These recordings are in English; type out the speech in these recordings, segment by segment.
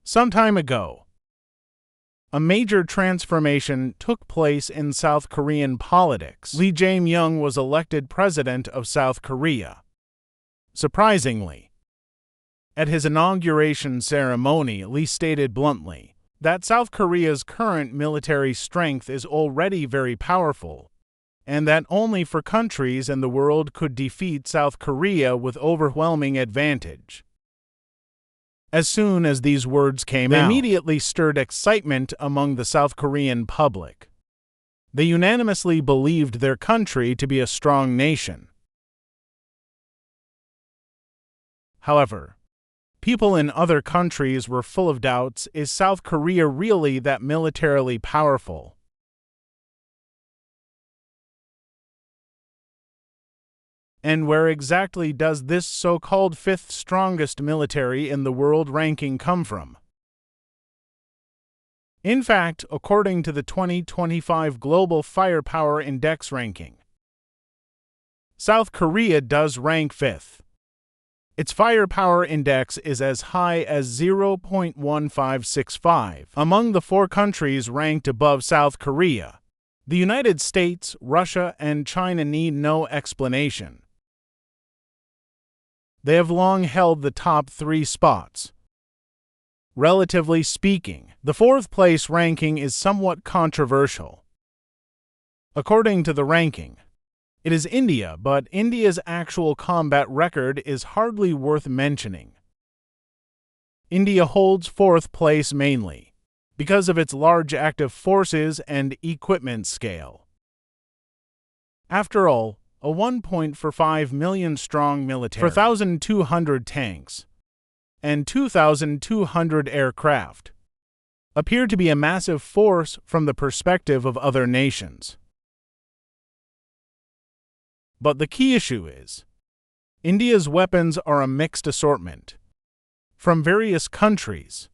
Some time ago, a major transformation took place in South Korean politics. Lee Jae-myung was elected president of South Korea. Surprisingly, at his inauguration ceremony, Lee stated bluntly that South Korea's current military strength is already very powerful, and that only four countries in the world could defeat South Korea with overwhelming advantage. As soon as these words came out, they immediately stirred excitement among the South Korean public. They unanimously believed their country to be a strong nation. However, people in other countries were full of doubts. Is South Korea really that militarily powerful? And where exactly does this so-called fifth strongest military in the world ranking come from? In fact, according to the 2025 Global Firepower Index ranking, South Korea does rank fifth. Its firepower index is as high as 0.1565. Among the four countries ranked above South Korea, the United States, Russia, and China need no explanation. They have long held the top three spots. Relatively speaking, the fourth place ranking is somewhat controversial. According to the ranking, it is India, but India's actual combat record is hardly worth mentioning. India holds fourth place mainly because of its large active forces and equipment scale. After all, a 1.45 million strong military, 4,200 tanks, and 2,200 aircraft appear to be a massive force from the perspective of other nations. But the key issue is, India's weapons are a mixed assortment from various countries,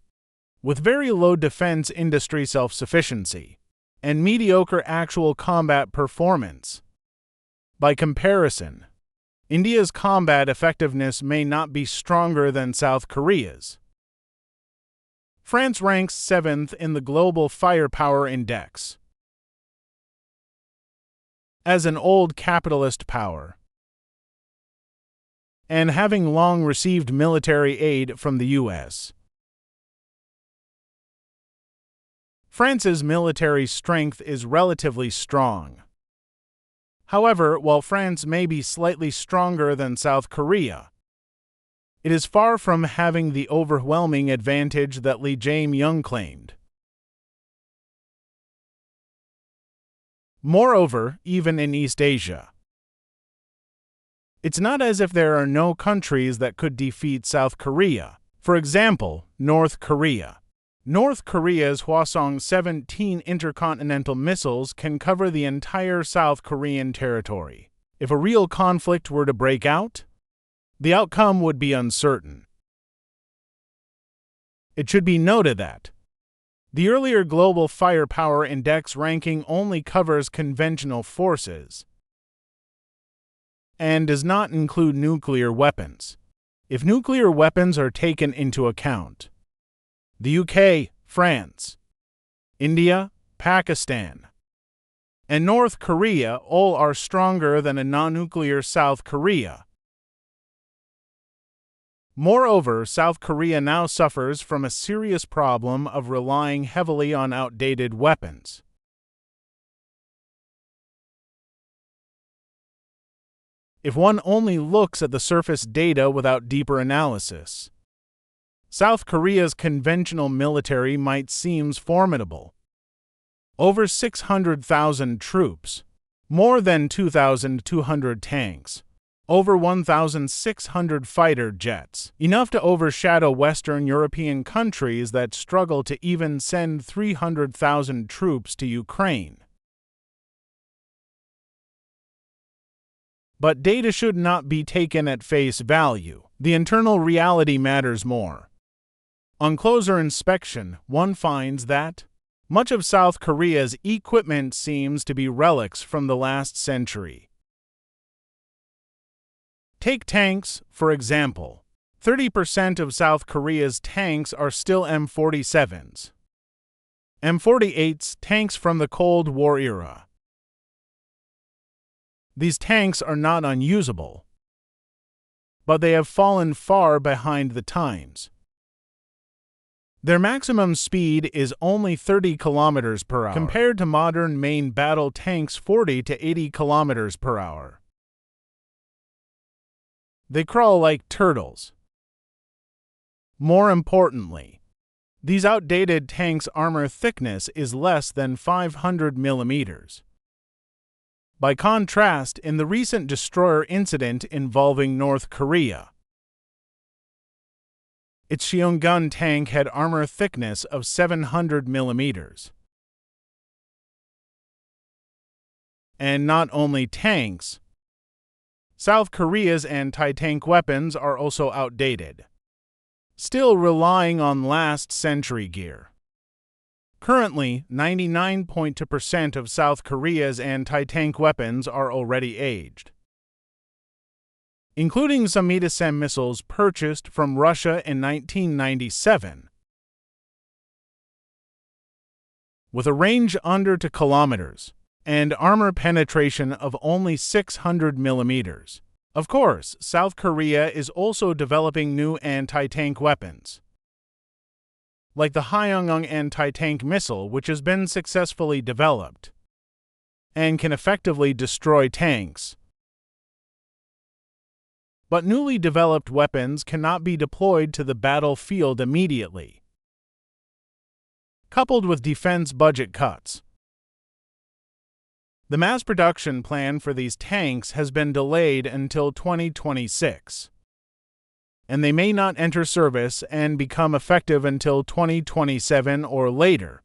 with very low defense industry self-sufficiency and mediocre actual combat performance. By comparison, India's combat effectiveness may not be stronger than South Korea's. France ranks 7th in the Global Firepower Index. As an old capitalist power, and having long received military aid from the U.S., France's military strength is relatively strong. However, while France may be slightly stronger than South Korea, it is far from having the overwhelming advantage that Lee Jae-myung claimed. Moreover, even in East Asia, it's not as if there are no countries that could defeat South Korea. For example, North Korea. North Korea's Hwasong-17 intercontinental missiles can cover the entire South Korean territory. If a real conflict were to break out, the outcome would be uncertain. It should be noted that the earlier Global Firepower Index ranking only covers conventional forces and does not include nuclear weapons. If nuclear weapons are taken into account, the UK, France, India, Pakistan, and North Korea all are stronger than a non-nuclear South Korea. Moreover, South Korea now suffers from a serious problem of relying heavily on outdated weapons. If one only looks at the surface data without deeper analysis, South Korea's conventional military might seem formidable. Over 600,000 troops, more than 2,200 tanks, over 1,600 fighter jets, enough to overshadow Western European countries that struggle to even send 300,000 troops to Ukraine. But data should not be taken at face value. The internal reality matters more. On closer inspection, one finds that much of South Korea's equipment seems to be relics from the last century. Take tanks, for example. 30% of South Korea's tanks are still M47s. M48s, tanks from the Cold War era. These tanks are not unusable, but they have fallen far behind the times. Their maximum speed is only 30 kilometers per hour, compared to modern main battle tanks 40 to 80 kilometers per hour. They crawl like turtles. More importantly, these outdated tanks' armor thickness is less than 500 millimeters. By contrast, in the recent destroyer incident involving North Korea, its Cheonggun tank had armor thickness of 700 millimeters. And not only tanks, South Korea's anti-tank weapons are also outdated, still relying on last-century gear. Currently, 99.2% of South Korea's anti-tank weapons are already aged, including some Meteosem missiles purchased from Russia in 1997, with a range under 2 kilometers and armor penetration of only 600 millimeters. Of course, South Korea is also developing new anti-tank weapons, like the Hyeongung anti-tank missile, which has been successfully developed and can effectively destroy tanks. But newly developed weapons cannot be deployed to the battlefield immediately, coupled with defense budget cuts. The mass production plan for these tanks has been delayed until 2026, and they may not enter service and become effective until 2027 or later.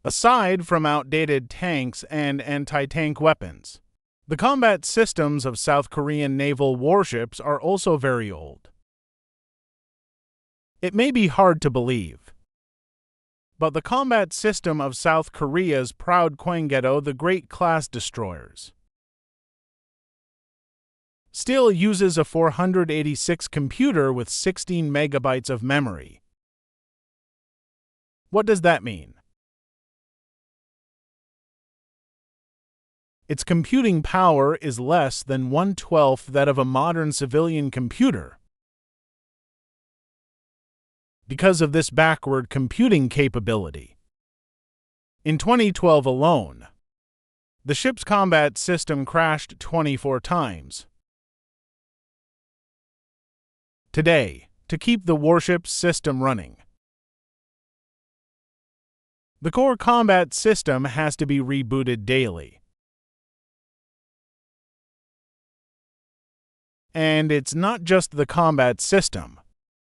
Aside from outdated tanks and anti-tank weapons, the combat systems of South Korean naval warships are also very old. It may be hard to believe, but the combat system of South Korea's proud Kwangedo, the Great-class destroyers, still uses a 486 computer with 16 megabytes of memory. What does that mean? Its computing power is less than 1/12 that of a modern civilian computer. Because of this backward computing capability, in 2012 alone, the ship's combat system crashed 24 times. Today, to keep the warship's system running, the core combat system has to be rebooted daily. And it's not just the combat system.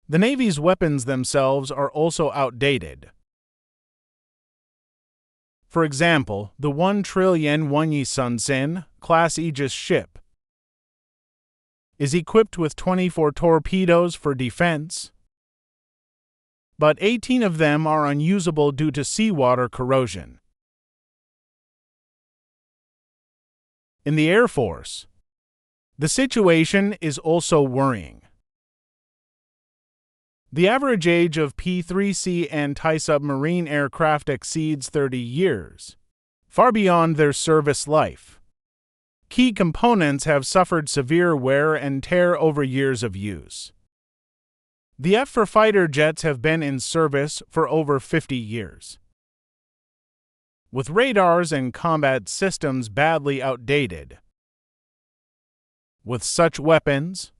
The Navy's weapons themselves are also outdated. For example, the 1 trillion Wonyi Sunsin class Aegis ship is equipped with 24 torpedoes for defense, but 18 of them are unusable due to seawater corrosion. In the Air Force, the situation is also worrying. The average age of P-3C anti-submarine aircraft exceeds 30 years, far beyond their service life. Key components have suffered severe wear and tear over years of use. The F-4 fighter jets have been in service for over 50 years, with radars and combat systems badly outdated. With such weapons,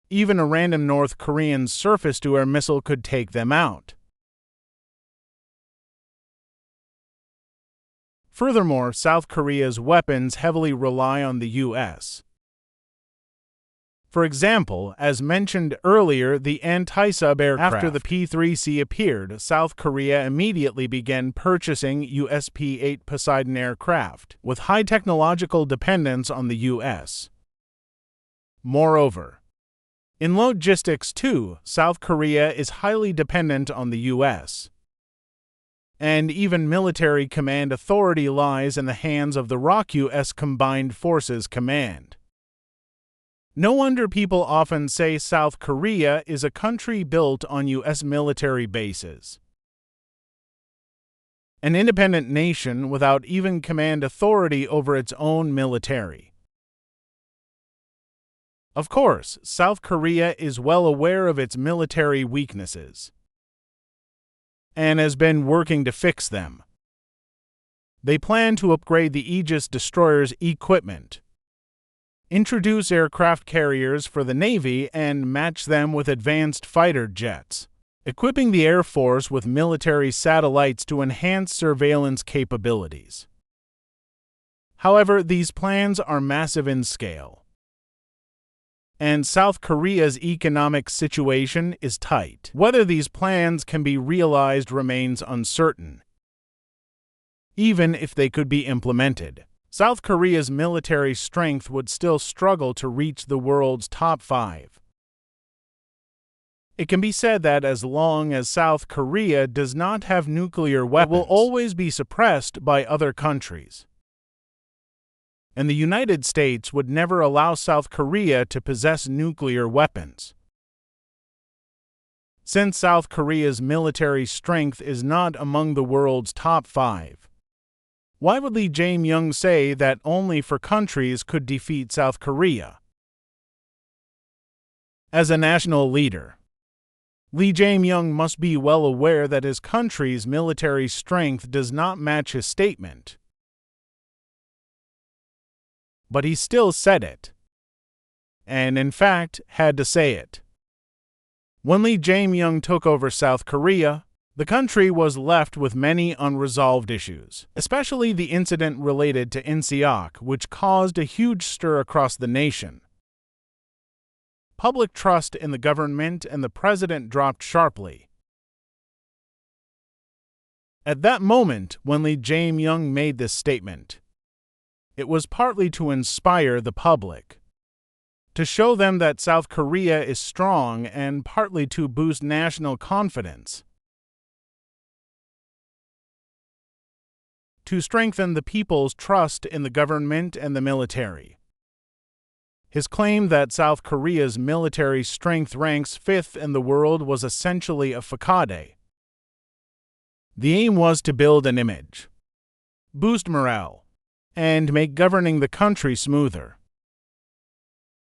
even a random North Korean surface-to-air missile could take them out. Furthermore, South Korea's weapons heavily rely on the U.S. For example, as mentioned earlier, the anti-sub aircraft. After the P-3C appeared, South Korea immediately began purchasing US P-8 Poseidon aircraft, with high technological dependence on the U.S. Moreover, in logistics too, South Korea is highly dependent on the U.S. And even military command authority lies in the hands of the ROK-US Combined Forces Command. No wonder people often say South Korea is a country built on U.S. military bases. An independent nation without even command authority over its own military. Of course, South Korea is well aware of its military weaknesses and has been working to fix them. They plan to upgrade the Aegis destroyer's equipment, introduce aircraft carriers for the Navy, and match them with advanced fighter jets, equipping the Air Force with military satellites to enhance surveillance capabilities. However, these plans are massive in scale, and South Korea's economic situation is tight. Whether these plans can be realized remains uncertain. Even if they could be implemented, South Korea's military strength would still struggle to reach the world's top 5. It can be said that as long as South Korea does not have nuclear weapons, it will always be suppressed by other countries. And the United States would never allow South Korea to possess nuclear weapons. Since South Korea's military strength is not among the world's top 5, why would Lee Jae-myung say that only 4 countries could defeat South Korea? As a national leader, Lee Jae-myung must be well aware that his country's military strength does not match his statement. But he still said it, and in fact had to say it. When Lee Jae-myung took over South Korea, the country was left with many unresolved issues, especially the incident related to Inseok, which caused a huge stir across the nation. Public trust in the government and the president dropped sharply. At that moment, when Lee Jae-myung made this statement, it was partly to inspire the public, to show them that South Korea is strong, and partly to boost national confidence, to strengthen the people's trust in the government and the military. His claim that South Korea's military strength ranks 5th in the world was essentially a facade. The aim was to build an image, boost morale, and make governing the country smoother.